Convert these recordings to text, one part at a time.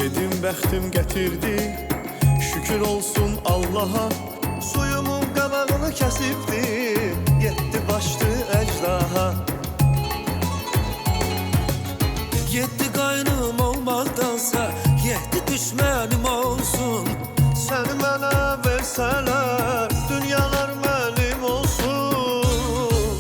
Dedim bəxtim gətirdi, şükür olsun Allaha. Suyumun qabağını kəsibdi, yetdi başdı əcdaha. Yetdi qaynım olmaqdansa, yetdi düşmənim olsun. Səni mənə versələr, dünyalar mənim olsun.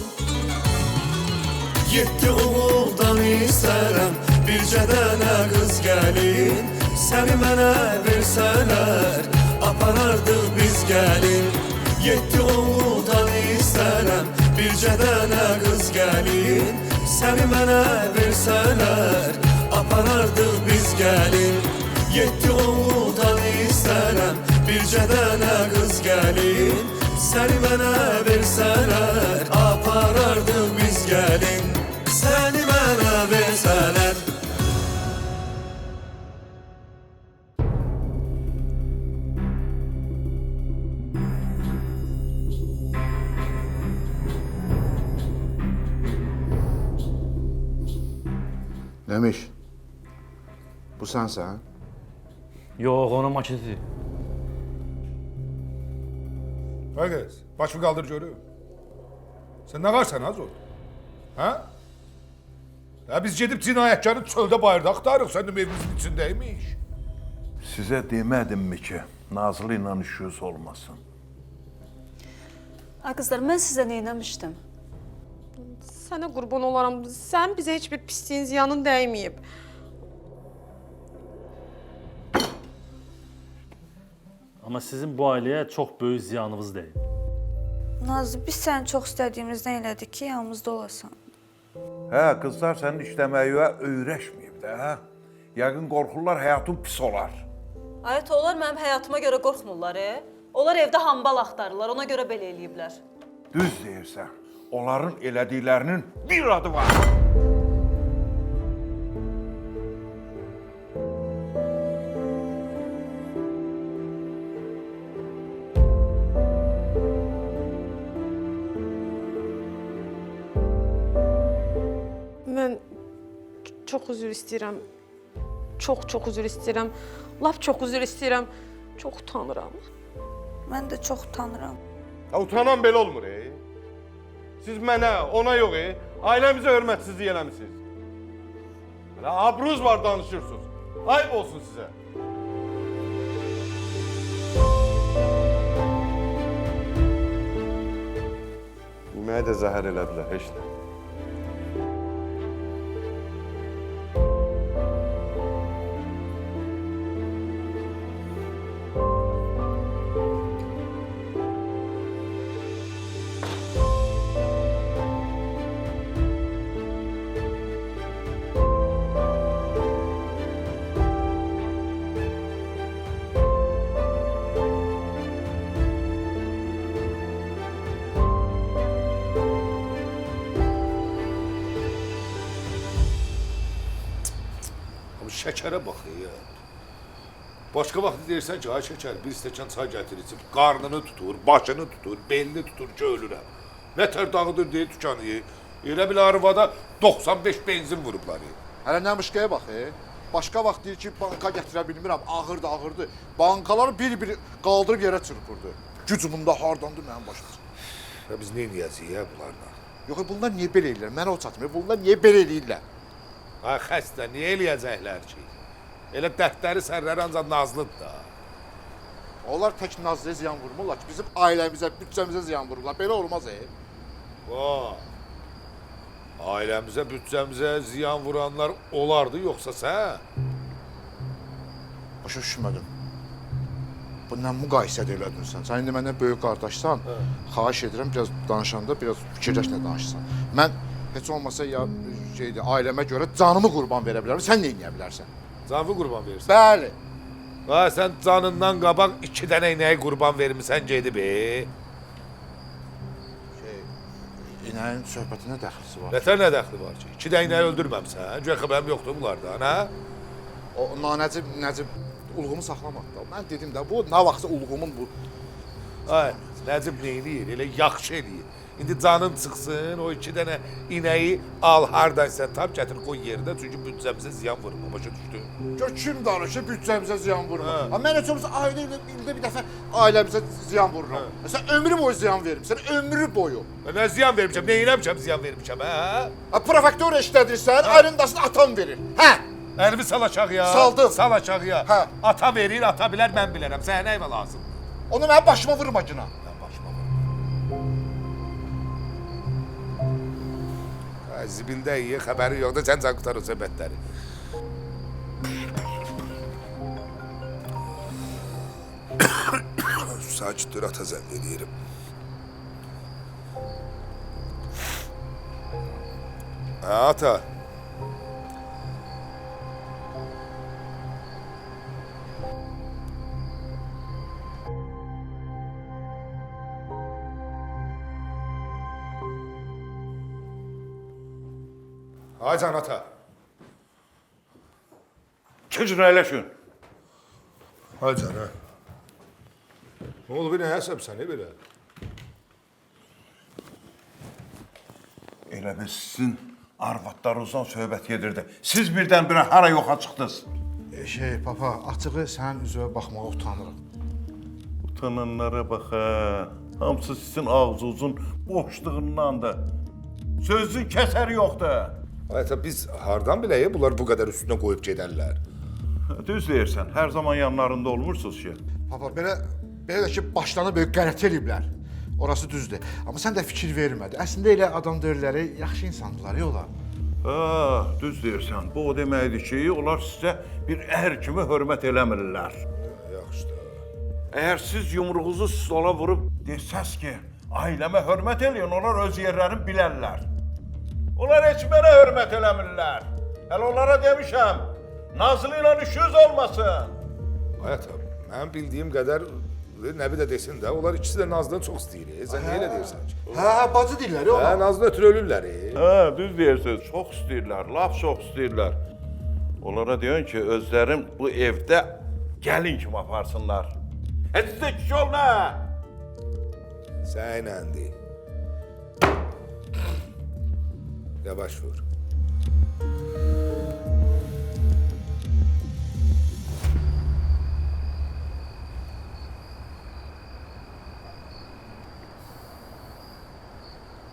Yetdi oğuldan istərəm, bircə dənə qız gəlin. Səni mənə versələr, aparardıq biz gəlin. Yetdi oğuldan istərəm, bircə dənə qız gəlin. Səni mənə versələr, aparardıq biz gəlin. Yetdi oğuldan istərəm, bircə dənə qız gəlin. Səni mənə versələr, aparardıq biz gəlin. Səni mənə versələr. Nəmiş, bu sənsən? Yox, onun maketi. Ay qız, başımı qaldır görüm. Sən nə qarsan az ol? Hə? Ya biz gedib cinayətkarı çöldə bayırda axtarıq, sənin evimizin içindəymiş. Sizə demədimmi ki, Nazlı ilə işiniz olmasın? Ay qızlar, mən sizə neyləmişdim? Sənə qurban olaram, sən bizə heç bir pisliyin ziyanın dəyməyib. Amma sizin bu ailəyə çox böyük ziyanınız deyil. Nazlı, biz səni çox istədiyimizdən elədik ki, yanımızda olasan. Hə, qızlar sənin işləməyə öyrəşməyib də, hə? Yəqin qorxurlar həyatın pis olar. Ayət, onlar mənim həyatıma görə qorxmurlar, Onlar evdə hambal axtarırlar, ona görə belə eləyiblər. Düz deyirsən, onların elədiklərinin bir adı var. Mən çox üzr istəyirəm. Çox üzr istəyirəm. Lap çox üzr istəyirəm. Çox utanıram. Mən də çox utanıram. Ya utanan belə olmur, Siz mənə, ona yox, ailəmizə hörmətsizlik eləmişsiniz. Belə abruz var danışırsınız. Ayıb olsun sizə. Yeməyə də zəhər elədilər, heç nə. Şəkərə bax, Başqa vaxt deyirsən ki, ay şəkər, bir stəkan çay gətirirsin, qarnını tutur, başını tutur, belini tutur ki, ölürəm. Nətər dağıdır deyir tükanı, Elə bil arvada 95 benzin vurublar, Hələ Nəmişkəyə bax, Başqa vaxt deyir ki, banka gətirə bilmirəm, ağırdı. Bankaları bir-bir qaldırıb yerə çırpırdı. Gücümündə hardandır mənim başım. Ya biz neyniyəcəyik, bunlarla? Yox, bunlar niyə belə eləyirlər? Mənə o çatmıyor, bunlar niyə belə eləyirlər? Ay xəstə, niyə eləyəcəklər ki? Elə dərdləri sərləri ancaq Nazlıdır da. Onlar tək Nazlıya ziyan vurmurlar ki, bizim ailəmizə, bütçəmizə ziyan vururlar. Belə olmaz, Ailəmizə, bütçəmizə ziyan vuranlar olardı, yoxsa sən? Başa düşmədim. Bu nə müqayisədə elədin sən? Sən indi məndən böyük qardaşsan, xahiş edirəm, biraz danışanda, biraz fikirləş nə danışsan. Mən heç olmasa ya ailəmə görə canımı qurban verə bilərəm, sən nə edə bilərsən? Canını qurban verirsən? Bəli. Sən canından qabaq 2 dənə inəyi qurban vermirsən gedib, İnəyin söhbətinə dəxlisi var. Nətər nə dəxli var ki? 2 dənə inəyi öldürməmsən, güya xəbərim yoxdur bunlardan, hə? O Nəcib ulğumu saxlamadı da. Mən dedim də, bu nə vaxtsa ulğumun bu... Ay, Nəcib neyniyir? Elə yaxşı eləyir. İndi canın çıxsın, o 2 dənə inəyi al hardansa tap gətir qoy yerinə, çünki büdcəmizə ziyan vurma, başa düşdün? Gör kim danışır büdcəmizə ziyan vurma. Mən heç olmasa ayda ildə bir dəfə ailəmizə ziyan vururam. Sən ömrü boyu ziyan vermisən, ömrü boyu. Nə ziyan vermişəm, nə eləmişəm ziyan vermişəm, hə? Prefektura işlədirsən, ayrındasını atam verir. Hə? Əlimi sal aşağıya. Saldım. Sal aşağıya. Hə. Ata verir, ata bilər, mən bilərəm. Sənə nə evə lazım? Onu mənim başıma vurma günah. Mən başıma vurma. Zibində iyi, xəbəri yoxdur, sən qutar o söhbətləri. Sakit dur, ata zənd edirəm. Ata. Ay can ata. Keçin əyləşin. Ay can ha. Ne oldu bir nə həsəbsən, belə? Elə biz sizin arvadlarınızdan söhbət gedirdi. Siz birdən-birə hara yoxa çıxdınız? Papa, açığı sənin üzvə baxmağa utanırım. Utananlara bax ha. Hamısı sizin ağzınızın boşluğundandır. Sözün kəsəri yoxdur. Ata biz hardan biləyik bunlar bu qədər üstünə qoyub gedərlər? Düz deyirsən, hər zaman yanlarında olmursunuz ki. Papa, belə də ki, başlarına böyük qələt eləyiblər. Orası düzdür. Amma sən də fikir vermədi. Əslində elə adam döyürləri yaxşı insandırlar, yola. Ha, düz deyirsən. Bu o deməkdir ki, onlar sizə bir ər kimi hörmət eləmirlər. Yaxşıdır. Əgər siz yumruğunuzu stola vurub desəz ki, ailəmə hörmət eləyin, onlar öz yerlərini bilərlər. Onlar heç mənə hörmət eləmirlər. Hələ onlara demişəm, Nazlı ilə işiniz olmasın. Ata, mənim bildiyim qədər Nəbi də desin də, onlar ikisi də Nazlıdan çox istəyir. Sən nə elə deyirsən ki? Hə, bacı deyirlər, yola. Hə, Nazlı ötürü ölürlər. Hə, düz deyirsiniz. Çox istəyirlər, laf çox istəyirlər. Onlara deyin ki, özlərim bu evdə gəlin kimi aparsınlar. Sizdə kişi ol nə? Sənlə deyil. Yavaş vur.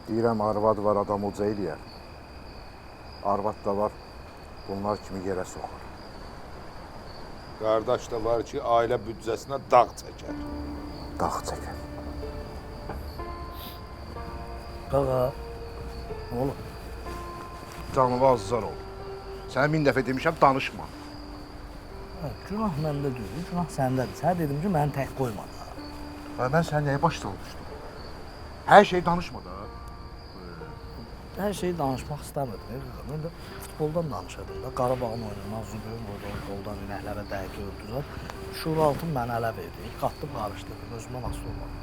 Deyirəm, arvad var, adam uca eləyər. Arvad da var, bunlar kimi yerə soxur. Qardaş da var ki, ailə büdcəsinə dağ çəkər. Dağ çəkər. Qaqa, nə olub? Canıva azizar ol. Sənə 1000 dəfə demişəm, danışma. Günah məndə deyil, günah səndədir. Sənə dedim ki, məni tək qoyma. Mən sənə nəyə baş salmışdım? Hər şey danışma da. Hər şeyi danışmaq istəmirdim. Mən də futboldan danışırdım da. Qarabağın oyununa zübün vurdu, qoldan inəklərə dəydi, öldüzər. Şuur altın mənə ələ verdi. Qatdım, qarışdırdım. Özümə nasıl olmadı?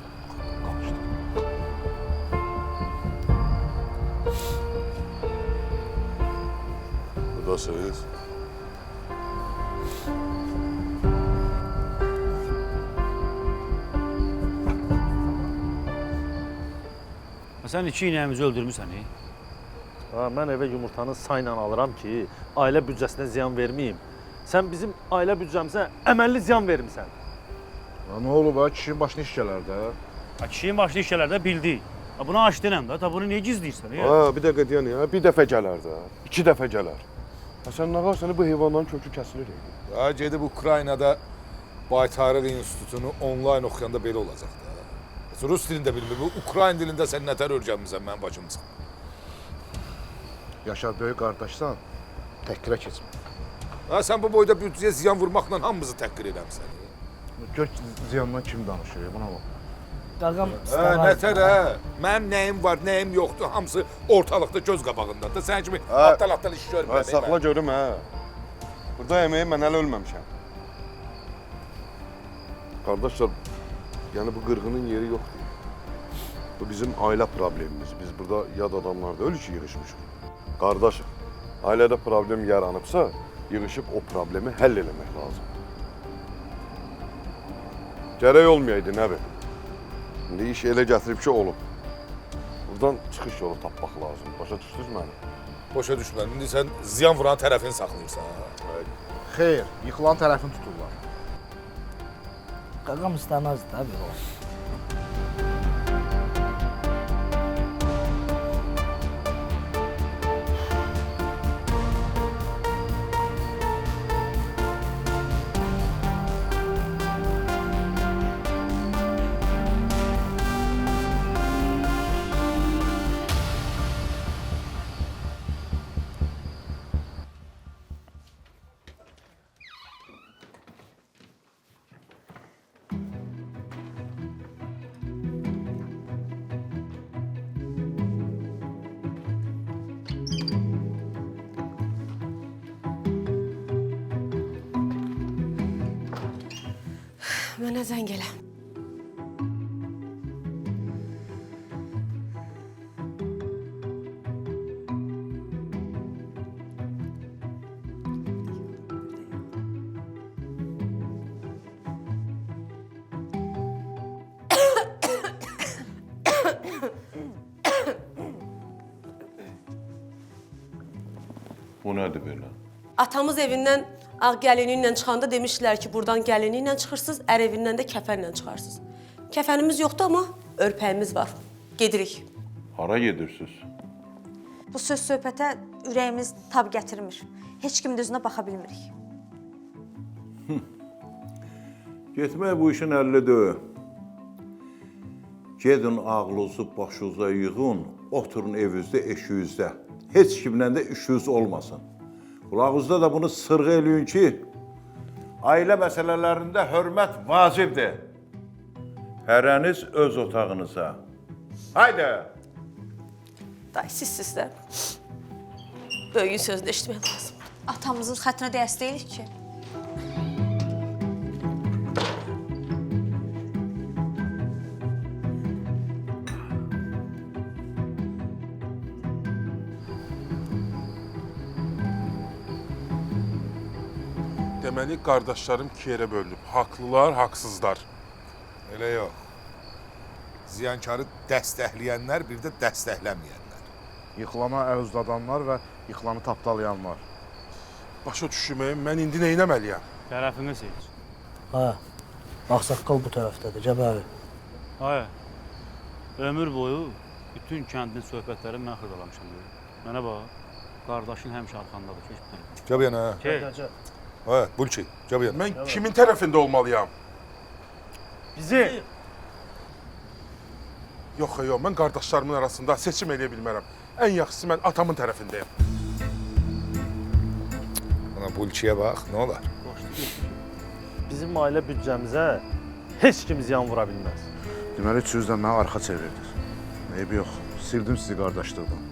Qarışdırdım. Buradasınız. Sən 2 inəyimizi öldürmüsən, Ha, mən evə yumurtanı sayla alıram ki, ailə büdcəsinə ziyan verməyim. Sən bizim ailə büdcəmizə əməlli ziyan vermisən. Nə olub ha? Kişinin başına iş gələr də. Kişinin başlı işlərdə bildik. Buna aç denəm də, bunu niyə gizləyirsən? Ha, bir dəqiqə deyən ya, bir dəfə gələr də, 2 dəfə gələr. Sən nə var, səni bu heyvanların kökü kəsilir. Ya gedib Ukraynada Baytarlıq İnstitutunu onlayn oxuyanda belə olacaq da. Rus dilində bilmir, bu Ukrayn dilində sən nətər öyrənmisən, mənim başım çıxır. Yaşar, böyük qardaşsan, təhqirə keçmə. Ha, sən bu boyda büdcəyə ziyan vurmaqla hamımızı təhqir edəmsən. Gör ziyandan kim danışır, buna bax. Qaqam, Nətər hə? Mənim nəyim var, nəyim yoxdur, hamısı ortalıqda göz qabağındadır. Sən kimi aptal-aptal iş görmürəm. Saxla görüm, hə. Burada yeməyi mən hələ ölməmişəm. Qardaşlar, yəni bu qırğının yeri yoxdur. Bu bizim ailə problemimiz. Biz burada yad adamlar da ölü ki, yığışmışıq. Qardaşım, ailədə problem yaranıbsa, yığışıb o problemi həll eləmək lazımdır. Gərək olmayaydı, nə bil? İndi iş elə gətirib ki, olub. Buradan çıxış yolu tapmaq lazım. Başa düşdünüz məni? Boşa düşmə. İndi sən ziyan vuran tərəfini saxlayırsan. Xeyr, yıxılan tərəfini tuturlar. Qaqam istəməzdi də bir olsun. Mənə zəng elə. Bu nədir belə? Atamız evindən ağ gəlini ilə çıxanda demişdilər ki, buradan gəlini ilə çıxırsınız, ər evindən də kəfənlə çıxarsınız. Kəfənimiz yoxdur, amma örpəyimiz var. Gedirik. Hara gedirsiniz? Bu söz-söhbətə ürəyimiz tab gətirmir. Heç kimin də üzünə baxa bilmirik. Getmək bu işin əlli deyil. Gedin ağlınızı başınıza yığın, oturun evinizdə, eşiyinizdə. Heç kimlə də işiniz olmasın. Qulağınızda da bunu sırğı eləyin ki, ailə məsələlərində hörmət vacibdir. Hərəniz öz otağınıza. Haydi! Day, siz də böyüyün sözünü eşitmək lazım. Atamızın xətrinə dəyəsi deyilik ki. Deməli, qardaşlarım iki yerə bölünüb. Haqlılar, haqsızlar. Elə yox. Ziyankarı dəstəkləyənlər, bir də dəstəkləməyənlər. Yıxılana əl uzadanlar və yıxılanı tapdalayanlar. Başa düşməyim, mən indi nə etməliyəm? Tərəfini seç. Hə, ağsaqqal bu tərəfdədir, Cəbəli. Haya, ömür boyu bütün kəndin söhbətləri mən xırdalamışam. Mənə bax, qardaşın həmişə arxandadır, keç bir tərəfə. Gəb yana. Keç. Hə, Bulçi, gəb yana. Mən kimin tərəfində olmalıyam? Bizi Yox, yox, mən qardaşlarımın arasında seçim eləyə bilmərəm. Ən yaxşısı mən atamın tərəfindəyəm. Ana Bulçiyə bax, nə olar? bizim ailə büdcəmizə heç kim ziyan vura bilməz. Deməli, üçünüz də mənə arxa çevirdiniz. Eybi yox, sildim sizi qardaşlıqdan.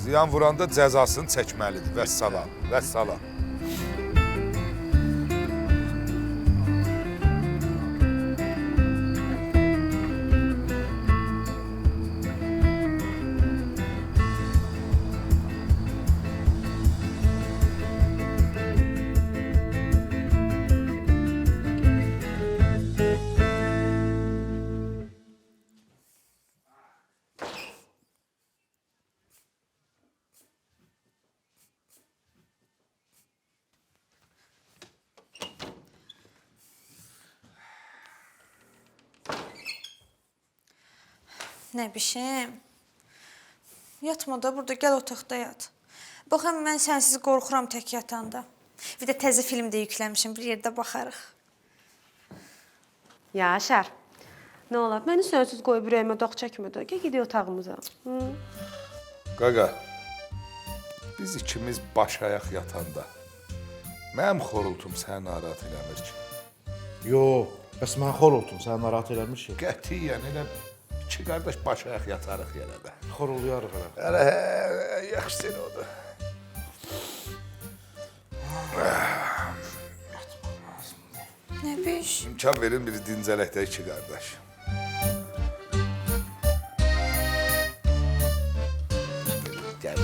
Ziyan vuranda cəzasını çəkməlidir. Vəssalam, vəssalam. Nə bişim? Yatma da burada, gəl otaqda yat. Baxın, mən sənsiz qorxuram tək yatanda. Bir də təzə film də yükləmişim, bir yerdə baxarıq. Yaşar, nə olar? Məni sənsiz qoyub ürəyimə dağ çəkmə də. Gəl gedək otağımıza. Qaqa, biz ikimiz baş ayaq yatanda mənim xorultum səni narahat eləmir ki. Yox, bəs mən xorultum, səni narahat eləmir ki. Qətiyyən elə iki qardaş baş ayaq yatarıq yenə də. Xorulayarıq hələ. Hələ, yaxşı seni odur. Nə biş? İmkan verin biri dincələkdə iki qardaş. Gəl.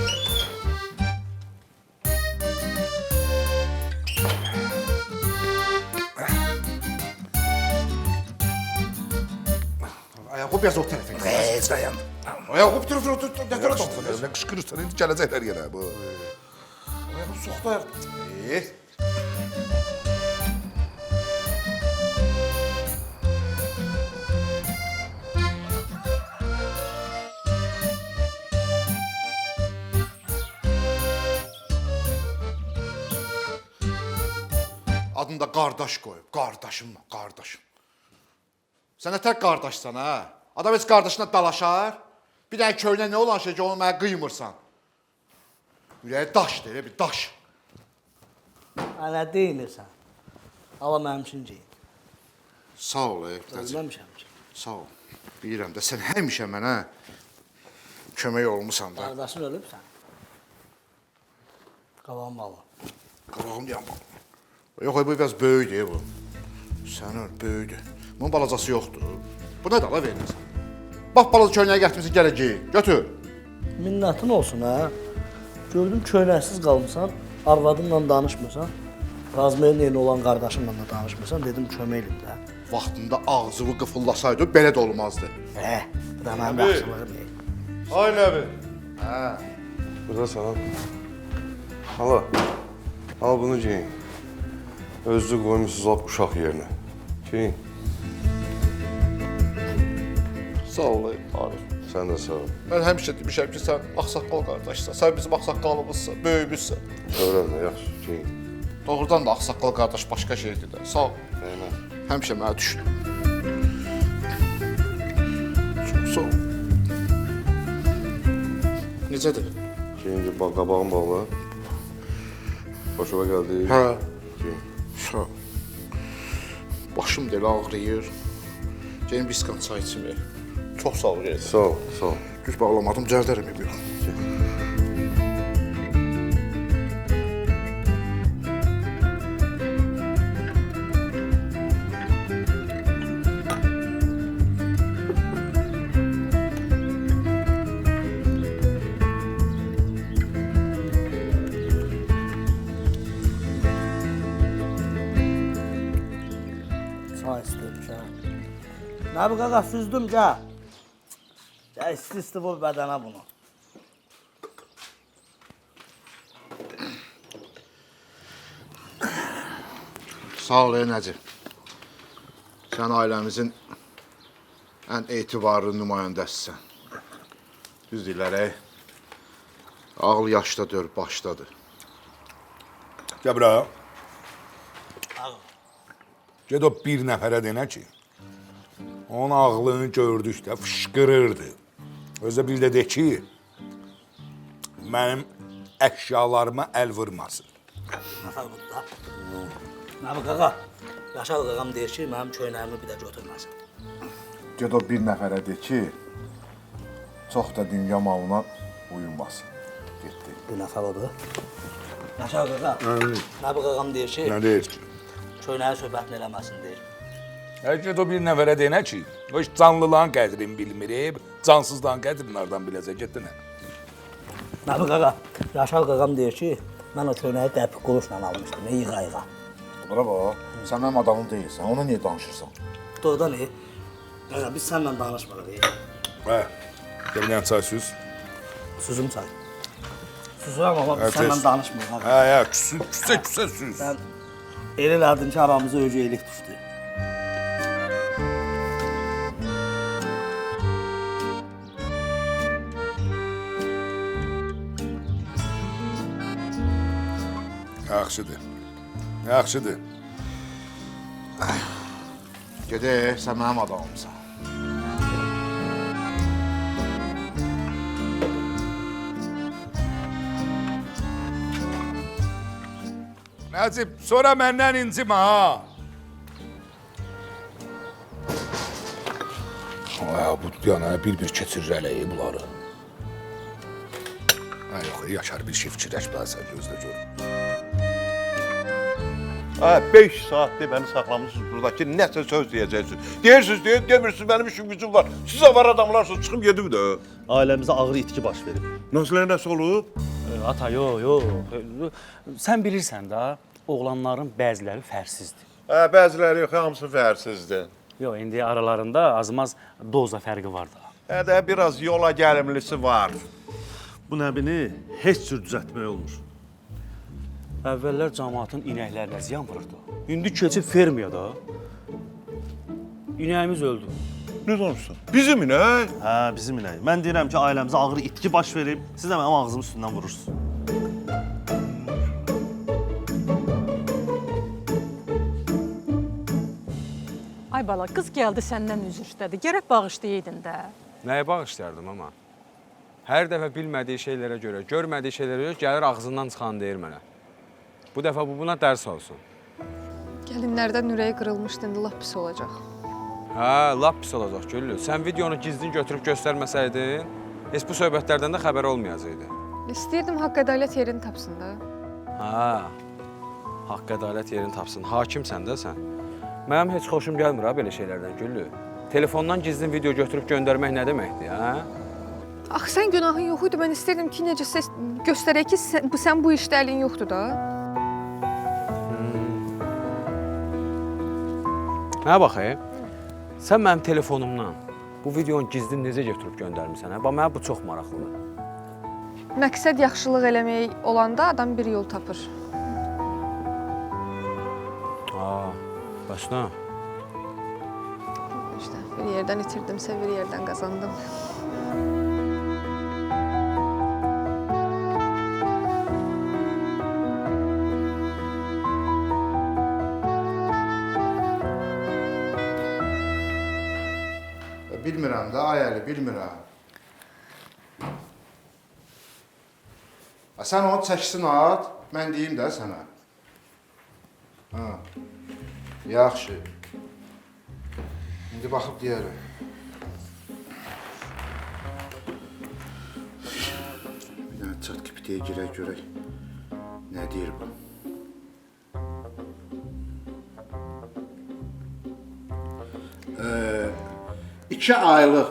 Ayağı biraz o tərəfə gəl. Heç dayan. Ayağı otur, nə tərəf Yaxşı, otur? nə qışqırırsan, indi gələcəklər yerə bu. Ayağı soxda. Adını da qardaş qoyub, qardaşım, qardaşım. Sən nə tək qardaşsan, hə? Adam heç qardaşına dalaşar. Bir dənə köynə nə olan şey ki, onu mənə qıymırsan. Ürəyi daşdır, elə bir daş. Nə deyinirsən? Ala mənim üçün geyin. Sağ ol, Nəcib. Ölməmişəm ki. Sağ ol. Bilirəm də, sən həmişə mənə kömək olmusan da. Qardaşın ölübsən. Qalan balı. Qabağım yanmalı. Yox, bu biraz böyükdür bu. Sənin böyükdür. Bunun balacası yoxdur. Bu nə də ala verirsən? Bax, balaca köynəyə gətirmişsin, gələ giyin. Götür. Minnətin olsun, hə? Gördüm köynəksiz qalmısan, arvadınla danışmırsan, Razmerin yeni olan qardaşınla da danışmırsan, dedim kömək edin də. Vaxtında ağzını qıfıllasaydı, belə də olmazdı. Bu da mənim yaxşılığım deyil. Ay nəbi. Burada sana. Hala, al bunu giyin. Özlü qoymuşsunuz uşaq yerinə. Giyin. Sağ ol, Arif. Sən də sağ ol. Mən həmişə demişəm ki, sən ağsaqqal qardaşsan, sən bizim ağsaqqalımızsan, böyümüzsən. Öyrənmə, yaxşı, giyin. Doğrudan da ağsaqqal qardaş başqa şeydir də. Sağ ol. Həmişə mənə düşdü. Çox sağ ol. Necədir? Giyin, qabağın bağla. Başıma gəldi. Hə. Giyin. Sağ ol. Başım da elə ağrıyır. Gelin biskan çay içməyək. Çox sağ ol, Reyda. Sağ ol, sağ ol. Düz bağlamadım, cərdərəm bir yox. Çay istəyirəm. Nə bu qaqa, süzdüm, gəl. Gəl, isti bu bədənə bunu. Sağ ol, Nəcib. Sən ailəmizin ən etibarlı nümayəndəsisən. Düz deyirlər, ağıl yaşdadır, başdadır. Gəbra. Ged o bir nəfərə denə ki, onun ağlını gördükdə fışqırırdı. Özə bir də de ki, mənim əşyalarıma əl vurmasın. Nə bu qaqa, Yaşar qaqam deyir ki, mənim köynəyimi bir də götürməsin. Ged o bir nəfərə de ki, çox da dünya malına uyunmasın. Getdi. Bu nəfər odur. Yaşar qaqa, nə bu qaqam deyir ki, Nə deyir ki? köynəyi söhbətini eləməsin deyir. Ged o bir nəfərə denə ki, o heç canlıların qədrini bilmir, cansızların qədrini hardan biləcək, getdi nə? Nə bu qaqa, Yaşar qaqam deyir ki, mən o köynəyi dəpik quruşla almışdım, yığa-yığa. Bura bax, sən mənim adamım deyilsən, ona niyə danışırsan? Doğrudan iyi. Qaqa, biz səninlə danışmırıq. Hə, bir dənə çay süz. Süzüm çay. Süzürəm amma biz səninlə danışmırıq. Hə, küsə süz. Sən elə elədin ki, aramıza öcəylik düşdü. Yaxşıdır, yaxşıdır. Gedək, sən mənim adamımsan. Nəcib, sonra məndən incimə, ha? Bu yana bir-bir keçirir ələyi bunları. Yox, Yaşar bir şey fikirləşməlisən, gözlə gör. 5 saatdir məni saxlamışsınız burada ki, nəsə söz deyəcəksiniz. Deyirsiniz, demirsiniz, mənim işim gücüm var. Siz var adamlarsınız, çıxım gedim də. Ailəmizə ağır itki baş verib. Nəsə olub? Ata, yox. Sən bilirsən də, oğlanların bəziləri fərsizdir. Bəziləri yox, hamısı fərsizdir. Yox, indi aralarında azmaz doza fərqi var da. Hədə biraz yola gəlimlisi var. Bu nəbini heç cür düzəltmək olmur. Əvvəllər cəmaatın inəklərinə ziyan vururdu. İndi keçib fermiya da. İnəyimiz öldü. Nə danışsan? Bizim inək? Hə, bizim inək. Mən deyirəm ki, ailəmizə ağır itki baş verib, siz də mənim ağzımın üstündən vurursunuz. Ay bala, qız gəldi səndən üzr istədi. Gərək bağışlayaydın da. Nəyə bağışlayardım ama? Hər dəfə bilmədiyi şeylərə görə, görmədiyi şeylərə görə gəlir ağzından çıxan deyir mənə. Bu dəfə bu buna dərs olsun. Gəlinlərdən ürəyi qırılmışdı, indi lap pis olacaq. Hə, lap pis olacaq Güllü. Sən videonu gizlin götürüb göstərməsəydin, heç bu söhbətlərdən də xəbər olmayacaqdı. İstəyirdim haqq ədalət yerini tapsın da. Hə, haqq ədalət yerini tapsın. Hakimsən də sən. Mənim heç xoşum gəlmir ha belə şeylərdən Güllü. Telefondan gizlin video götürüb göndərmək nə deməkdir, hə? Axı sən günahın yox idi. Mən istəyirdim ki, necəsə göstərək ki, sən bu işdə əlin yoxdur da. Mənə bax, sən mənim telefonumdan bu videonu gizlin necə götürüb göndərmirsən, hə? Bax, mənə bu çox maraqlıdır. Məqsəd yaxşılıq eləmək olanda adam bir yol tapır. Bəs nə? İşte bir yerdən itirdimsə, bir yerdən qazandım. Bilmirəm də, ay Əli, bilmirəm. Sən onu çəksin at, mən deyim də sənə. Ha. Yaxşı. İndi baxıb deyərəm. Bir dənə chat GPT-yə girək görək. Nə deyir bu? İki aylıq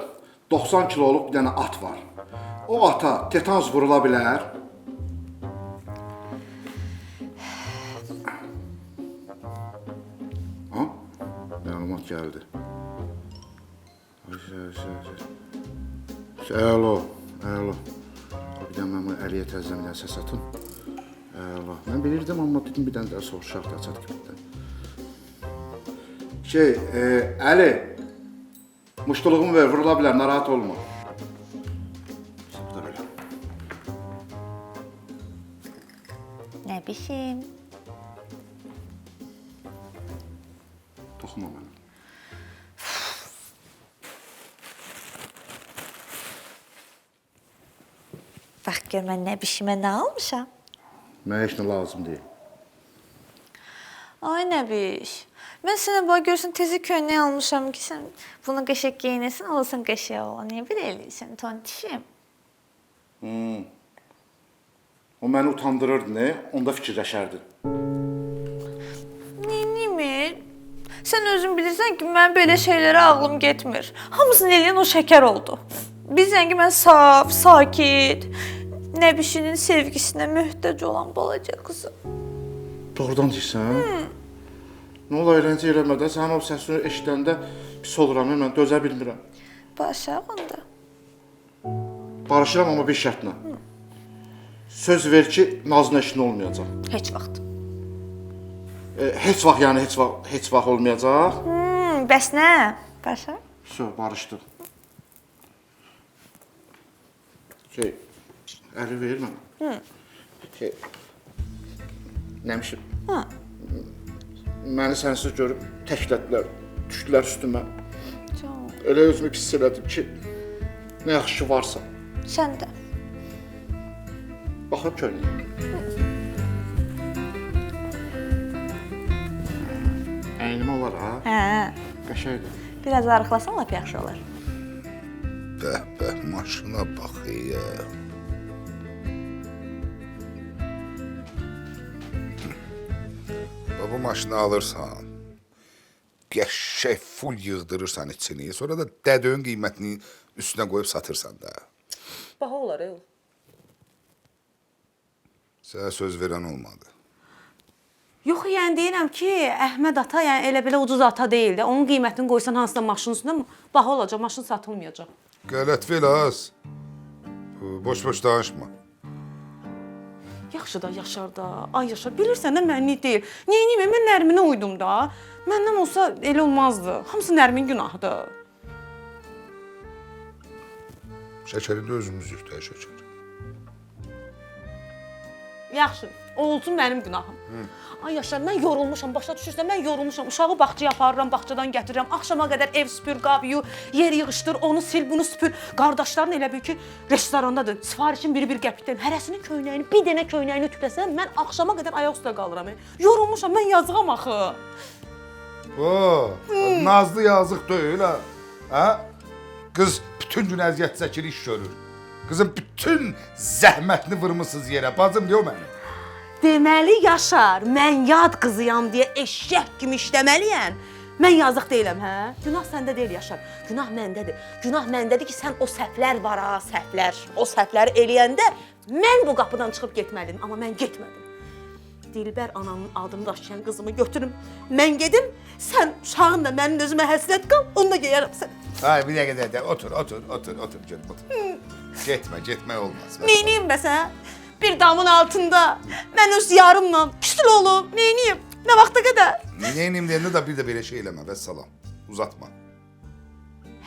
90 kiloluq bir dənə at var. O ata tetans vurula bilər. Ha? Məlumat gəldi. Əlo. Bir dənə mən Əliyə təzədən bir dənə səs atın. Əlo. Mən bilirdim, amma dedim bir dənə də soruşaq da chat GPT-dən. Əli. Muştuluğumu ver, vurula bilər, narahat olma. Nə bişim? Toxunma mənə. Bax gör mən nə bişimə nə almışam? Mənə heç nə lazım deyil. Ay nə biş. Mən sənə bax görsən təzə köynək almışam ki, sən bunu qəşəng geyinəsən, olasan qəşəng olan. Niyə belə eləyirsən, tontişim? O məni utandırırdı, nə? Onda fikirləşərdin. Neynimir? Sən özün bilirsən ki, mən belə şeylərə ağlım getmir. Hamısını eləyən o şəkər oldu. Bilirsən ki, mən saf, sakit, Nəbişinin sevgisinə möhtac olan balaca qızım. Doğrudan deyirsən? Nə ola eləncə eləmədən, sənin o səsini eşidəndə pis oluram, mən dözə bilmirəm. Barışaq onda. Barışıram, amma bir şərtlə. Söz ver ki, Nazın eşin olmayacaq. Heç vaxt. Heç vaxt, yəni heç vaxt olmayacaq. Bəs nə? Barışaq? Barışdıq. Əli ver mənə. Nəmişim? Məni sənsiz görüb təklədilər, düşdülər üstümə. Elə özümü pis elədim ki, nə yaxşı ki varsa. Sən də. Baxıb köynəyim. Əynimə olar ha? Hə. Qəşəkdir. Biraz arıqlasan lap yaxşı olar. Bəh, maşına bax ya. Bu maşını alırsan, qəşəng full yığdırırsan içini, sonra da dədöün qiymətini üstünə qoyub satırsan da. Baha olar, Sənə söz verən olmadı. Yox, yəni deyirəm ki, Əhməd ata yəni elə belə ucuz ata deyil də. Onun qiymətini qoysan hansısa maşının üstünə baha olacaq, maşın satılmayacaq. Qələt Velas. Boş-boş danışma. Yaxşı da Yaşar da. Ay Yaşar, bilirsən də mənlik deyil. Neyniyim, mən Nərminə uydum da. Məndən olsa elə olmazdı. Hamısı Nərmin günahıdır. Şəkəri də özümüzük də şəkər. Yaxşı, o olsun mənim günahım. Ay Yaşar, mən yorulmuşam, başa düşürsən, mən yorulmuşam. Uşağı bağçaya aparıram, bağçadan gətirirəm. Axşama qədər ev süpür, qab yu, yer yığışdır, onu sil, bunu süpür. Qardaşların elə bil ki, restorandadır. Sifarişin biri bir qəpikdən. Hərəsinin köynəyini, bir dənə köynəyini ütüləsəm, mən axşama qədər ayaq üstə qalıram. Yorulmuşam, mən yazığam axı. Nazlı yazıq deyil ha. Hə? Qız bütün gün əziyyət çəkir, iş görür. Qızın bütün zəhmətini vurmusunuz yerə. Bacım deyə o mənə. Deməli Yaşar, mən yad qızıyam deyə eşşək kimi işləməliyəm. Mən yazıq deyiləm, hə? Günah səndə deyil Yaşar, günah məndədir. Günah məndədir ki, sən o səhvlər var ha, səhvlər. O səhvləri eləyəndə mən bu qapıdan çıxıb getməliydim, amma mən getmədim. Dilbər ananın adını daşıyan qızımı götürüm, mən gedim, sən uşağın da mənim özümə həsrət qal, onu da geyərəm sən. Ay, bir dəqiqə də, otur, canım, otur. Getmək olmaz. Neyniyim bəs, hə? Bir damın altında, mən öz yarımla küsül olum, neyniyim? Nə vaxta qədər? Neyniyim deyəndə də bir də belə şey eləmə, vəssalam. Uzatma.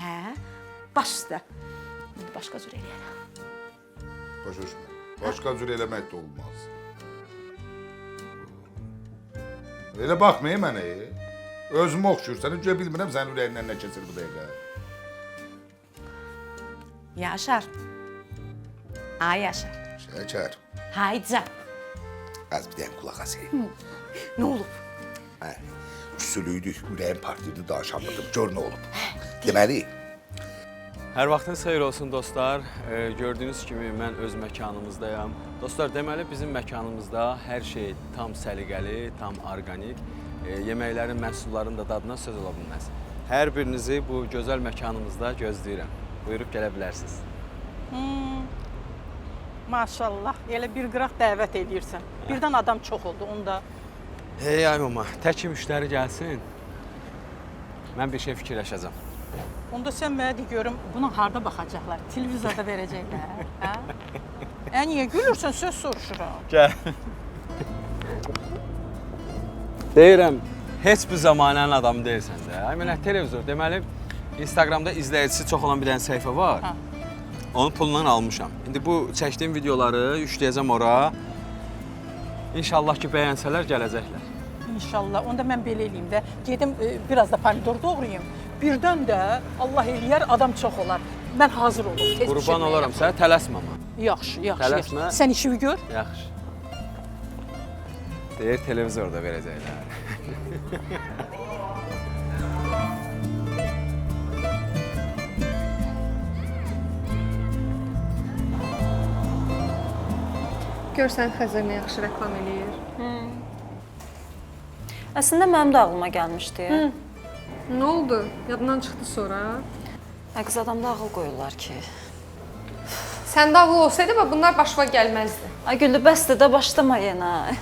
Hə, baş üstə. İndi başqa cür eləyərəm. Başa düşmə. Başqa cür eləmək də olmaz. Elə baxmayın mənə. Özümü oxşuyursan, heç bilmirəm sənin ürəyindən nə keçir bu dəqiqə. Yaşar. Ay Yaşar. Şəkər. Hayca. Az bir dəqiqə qulaq asayım. Nə olub? Üstülüydük, ürəyin partiyini danışamadım. Gör nə olub. Deməli, Hər vaxtınız xeyir olsun dostlar. Gördüyünüz kimi mən öz məkanımızdayam. Dostlar, deməli bizim məkanımızda hər şey tam səliqəli, tam orqanik. Yeməklərin, məhsulların da dadına söz ola bilməz. Hər birinizi bu gözəl məkanımızda gözləyirəm. Buyurub gələ bilərsiniz. Maşallah, elə bir qıraq dəvət edirsən. Birdən adam çox oldu, onda. Hey ay mama, tək ki müştəri gəlsin. Mən bir şey fikirləşəcəm. Onda sən mənə de görüm, buna harda baxacaqlar? Televizorda verəcəklər, hə? Niyə gülürsən, söz soruşuram. Gəl. Deyirəm, heç bir zamanənin adamı deyilsən də. Mənə televizor, deməli, Instagramda izləyicisi çox olan bir dənə səhifə var. Onun pulundan almışam. İndi bu çəkdiyim videoları yükləyəcəm ora. İnşallah ki, bəyənsələr gələcəklər. İnşallah, onda mən belə eləyim də, gedim biraz da pomidor doğrayayım. Birdən də Allah eləyər, adam çox olar. Mən hazır olum. Qurban olaram, sənə tələsmə ama. Yaxşı, yaxşı. Tələsmə. Sən işimi gör. Yaxşı. Deyir, televizorda verəcəklər. Görsən Xəzər nə yaxşı reklam eləyir. Əslində mənim də ağlıma gəlmişdi. Nə oldu? Yadından çıxdı sonra? Qız adamda ağıl qoyurlar ki. Səndə ağıl olsaydı bunlar başıma gəlməzdi. Ay Güllü, bəsdir də başlama yenə.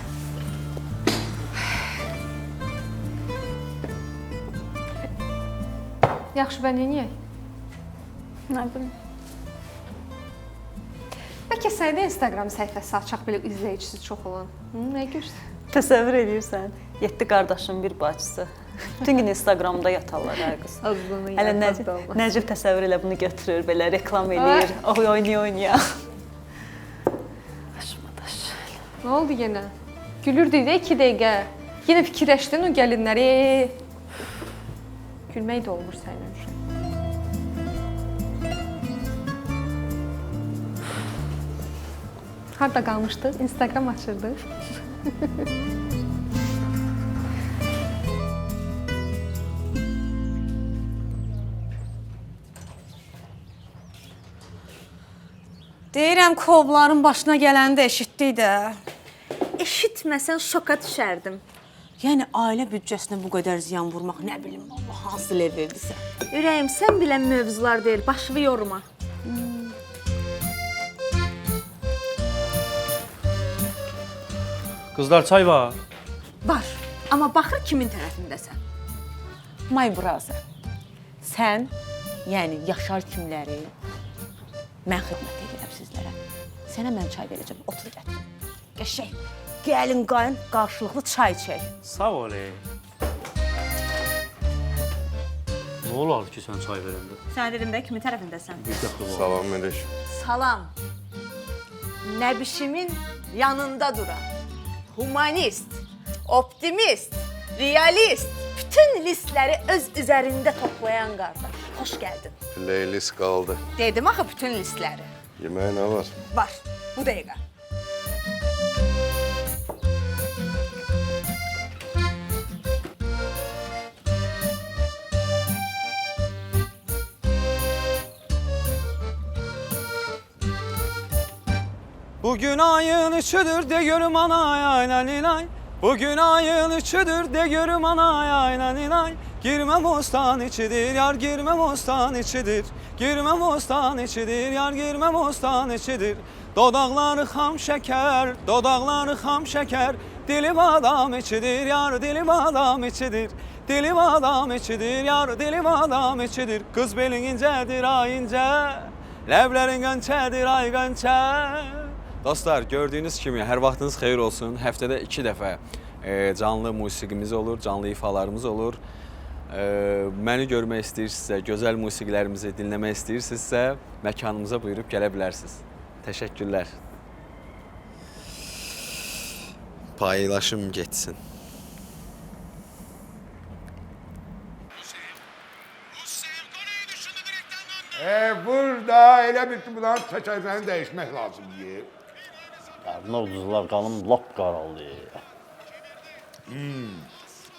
Yaxşı, bən neyniyək? Nə bilim. Bəlkə sənə də Instagram səhifəsi açaq belə izləyicisi çox olan. Nə görürsən? Təsəvvür edirsən, 7 qardaşın bir bacısı. Bütün gün Instagramda yatarlar hər qız. Hələ Nəcib təsəvvür elə bunu götürür, belə reklam eləyir, oynaya. Başıma daş. Nə oldu yenə? Gülürdük də 2 dəqiqə. Yenə fikirləşdin o gəlinləri. Gülmək də olmur sənin üçün. Harada qalmışdıq? Instagram açırdıq. Deyirəm, kovların başına gələni də eşitdik də. Eşitməsən şoka düşərdim. Yəni, ailə büdcəsinə bu qədər ziyan vurmaq, nə bilim, Allah, hansı leveldirsə. Ürəyim, sən bilən mövzular deyil, başımı yorma. Qızlar, çay var. Var. Amma baxır kimin tərəfindəsən. My brother. Sən, yəni Yaşar kimləri mən xidmət edirəm sizlərə. Sənə mən çay verəcəm. Otur gəl. Qəşəng. Gəlin qayın qarşılıqlı çay içək. Sağ ol. Nə olar ki sən çay verəndə? Sən dedim də kimin tərəfindəsən? Bir dəfə var. Salam Meleş. Salam. Nəbişimin yanında duran, humanist, optimist, realist, bütün listləri öz üzərində toplayan qardaş. Xoş gəldin. Playlist qaldı. Dedim axı bütün listləri. Yeməyə nə var? Var, bu dəqiqə. Bugün ayın üçüdür de görüm anay aynaninay. Bugün ayın üçüdür de görüm anay aynaninay. Girmem ostan içidir yar girmem ostan içidir. Girmem ostan içidir yar girmem ostan içidir. Dodaqları xam şeker, dodaqları xam şeker. Dilim adam içidir yar dilim adam içidir. Dilim adam içidir yar dilim adam içidir. Kız belin incedir ay ince. Ləblərin gönçədir ay gönçə. Dostlar, gördüyünüz kimi hər vaxtınız xeyir olsun. Həftədə 2 dəfə canlı musiqimiz olur, canlı ifalarımız olur. Məni görmək istəyirsinizsə, gözəl musiqilərimizi dinləmək istəyirsinizsə, məkanımıza buyurub gələ bilərsiniz. Təşəkkürlər. Paylaşım getsin. Burada elə bir ki, bunların çəkəcəni dəyişmək lazımdır. Nə ulduzlar qanım lap qaraldı.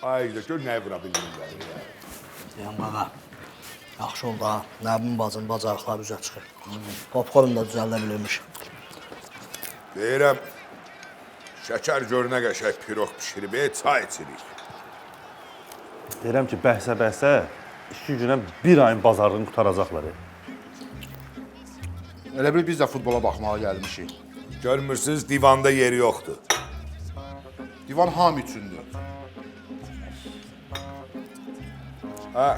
Ay da gör nə vura bilmirlər. Yəni bağa, yaxşı oldu ha. Nəbin bacın bacarıqları üzə çıxır. Popcorn da düzəldə bilirmiş. Deyirəm, şəkər görünə qəşək pirog pişirib, çay içirik. Deyirəm ki, bəhsə-bəhsə 2 günə bir ayın bazarlığını qutaracaqlar. Elə bil biz də futbola baxmağa gəlmişik. Görmürsünüz, divanda yeri yoxdur. Divan hamı üçündür. Hə.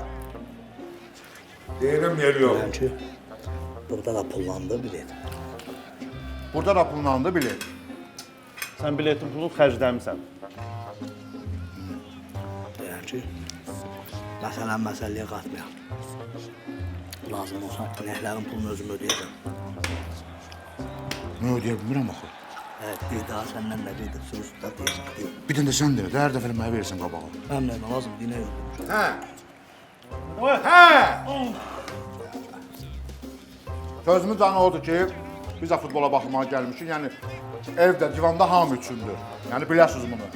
Deyirəm, yeri yox. Deyirəm ki, burada da pullandı bilet. Burada da pullandı bilet. Sən biletin pulunu xərcləmirsən. Deyirəm ki, məsələyə qatmayam. Lazım olsa nəhlərin pulunu özüm ödəyəcəm. Nə ödeyə bilmirəm axı. Evet, bir daha səndən də bir də sürüsüdə deyəcəm. Bir dənə də sən demə, hər dəfə mənə verirsən qabağa. Mənim nə lazım, dinə yoxdur. Hə. Hə. Sözümün canı odur ki, biz də futbola baxmağa gəlmişik. Yəni, evdə, divanda hamı üçündür. Yəni, biləsiniz bunu.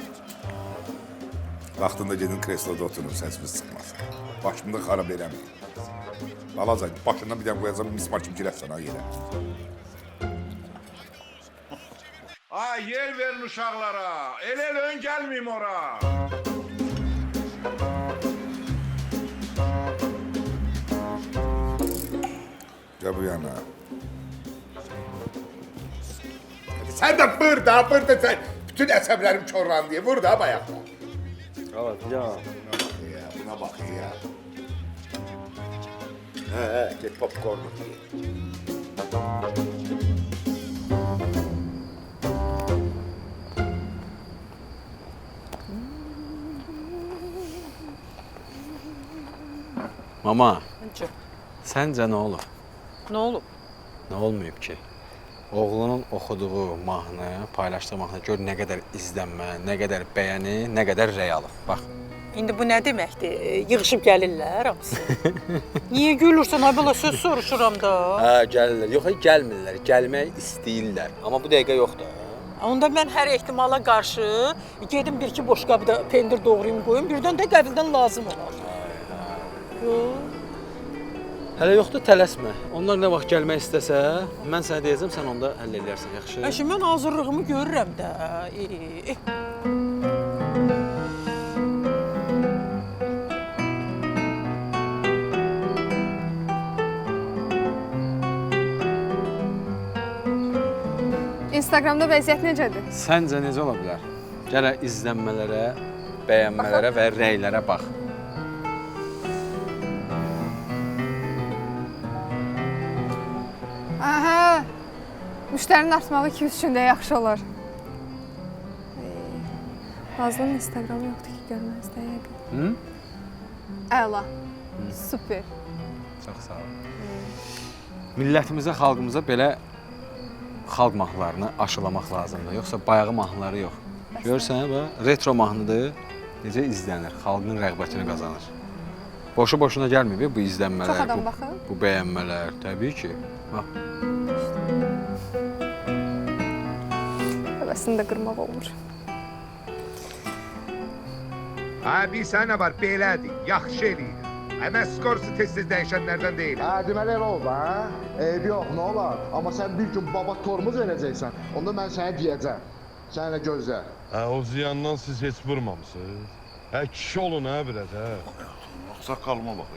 Vaxtında gedin kresloda oturun, səsimiz çıxmasın. Başımda xarab eləməyin. Balaca, başından bir dənə qoyacam, mismar kimi girəsən ha yerə. Ay, yer verin uşaqlara. El ön gəlməyim ora. Gəl bu yana. Sən də burada sən. Bütün əsəblərim korlandı deyə. Burada bayaqda. Evet, ya. Buna bax ya. Hə, get popcornu ye. Mama, səncə nə olub? Nə olub? Nə olmayıb ki? Oğlunun oxuduğu mahnı, paylaşdığı mahnı gör nə qədər izlənmə, nə qədər bəyəni, nə qədər rey alıb. Bax. İndi bu nə deməkdir? Yığışıb gəlirlər hamısı. Niyə gülürsən? Ay bala, söz soruşuram da. Hə, gəlirlər. Yox, gəlmirlər. Gəlmək istəyirlər. Amma bu dəqiqə yoxdur. Onda mən hər ehtimala qarşı gedim bir-iki boşqabda pendir doğrayım qoyum, birdən də qəbildən lazım olar. Hələ yoxdur, tələsmə. Onlar nə vaxt gəlmək istəsə, mən sənə deyəcəm, sən onda həll edərsən, yaxşı? Şimdi mən hazırlığımı görürəm də. Instagramda vəziyyət necədir? Səncə necə ola bilər? Gələ izlənmələrə, bəyənmələrə və rəylərə bax. Aha. Müştərinin artmağı ikimiz üçün də yaxşı olar. Nazlının Instagramı yoxdur ki, görməzdə yəqin. Əla. Super. Çox sağ ol. Millətimizə, xalqımıza belə xalq mahnılarını aşılamaq lazımdır. Yoxsa bayağı mahnıları yox. Görürsən, bax, retro mahnıdır. Necə izlənir, xalqın rəğbətini qazanır. Boşu-boşuna gəlməyib bu izlənmələr, Çox adam baxır. bu bəyənmələr, təbii ki. Bax. Həvəsini də qırmaq olmur. Abi sən nə var, belədir, yaxşı eləyir. Həmən skorsu tez-tez dəyişənlərdən deyil. Deməli elə oldu, hə? Eybi yox, nə olar? Amma sən bir gün baba tormuz verəcəksən, onda mən sənə deyəcəm. Sən elə gözlə. O ziyandan siz heç vurmamısınız. Kişi olun biraz, Saqqalıma bax.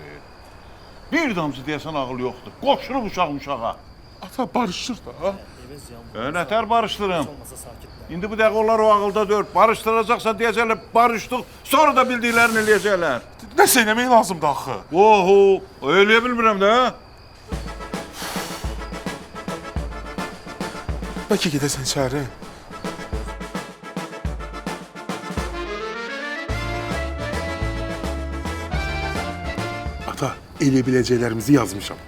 Bir damcı deyəsən ağıl yoxdur. Qoşulub uşaq-uşağa. Ata barışır da. Nətər barışdırım? İndi bu dəqiqə onlar o ağılda deyil. Barışdıracaqsan deyəcəklər, barışdıq. Sonra da bildiklərini eləyəcəklər. Nəsə eləmək lazımdır axı. Oho, eləyə bilmirəm də. Bəlkə gedəsən içəri. Ata, elə biləcəklərimizi yazmışam.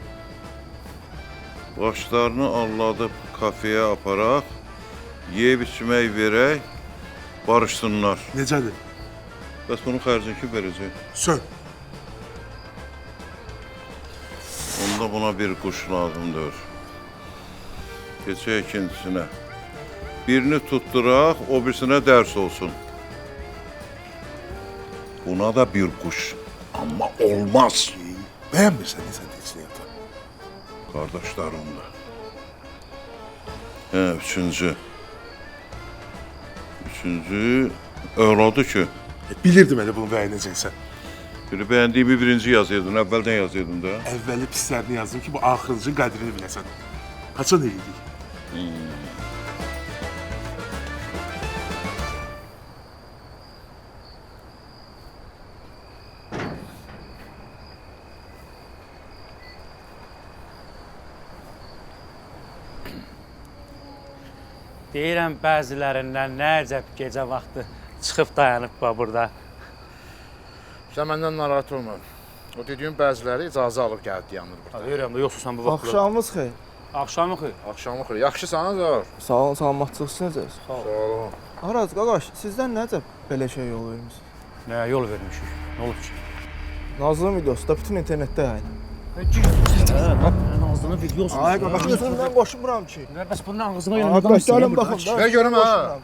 Başlarını alladıb kafeyə aparaq, yeyib içmək verək, barışsınlar. Necədir? Bəs bunun xərcini kim verəcək? Sən. Onda buna bir quş lazımdır. Keçək ikincisinə. Birini tutturaq, o birisinə dərs olsun. Buna da bir quş. Amma olmaz. Bəyənmirsən necə deyirsən ata? Qardaşlarımla. Üçüncü. Üçüncü övladı ki. Bilirdim elə bunu bəyənəcəksən. Biri bəyəndiyimi birinci yazıyordun, əvvəldən yazıyordun da. Əvvəli pislərini yazdım ki, bu axırıncı qədrini biləsən. Haçan elədik? Deyirəm bəzilərindən nə əcəb gecə vaxtı çıxıb dayanıb burada. Sən məndən narahat olma. O dediyin bəziləri icazə alıb gəldi yanır burada. Deyirəm də, yoxsa sən bu vaxt... Axşamınız xeyr. Axşamı xeyr. Axşamı xeyr. Yaxşısan Azar? Sağ olun, salamatçılıq necəsiz? Sağ olun. Araz, qaqaş, sizdən nə əcəb belə şey yol vermişsiniz? Nə yol vermişik? Nə olub ki? Nazlının videosu da bütün internetdə yayın. Nazlının videosu. Ay, qaqaş, mən boşumuram ki. Bəs bunun ağzına yanında... Qaqaş, gəlin baxın da. Ver görüm ha.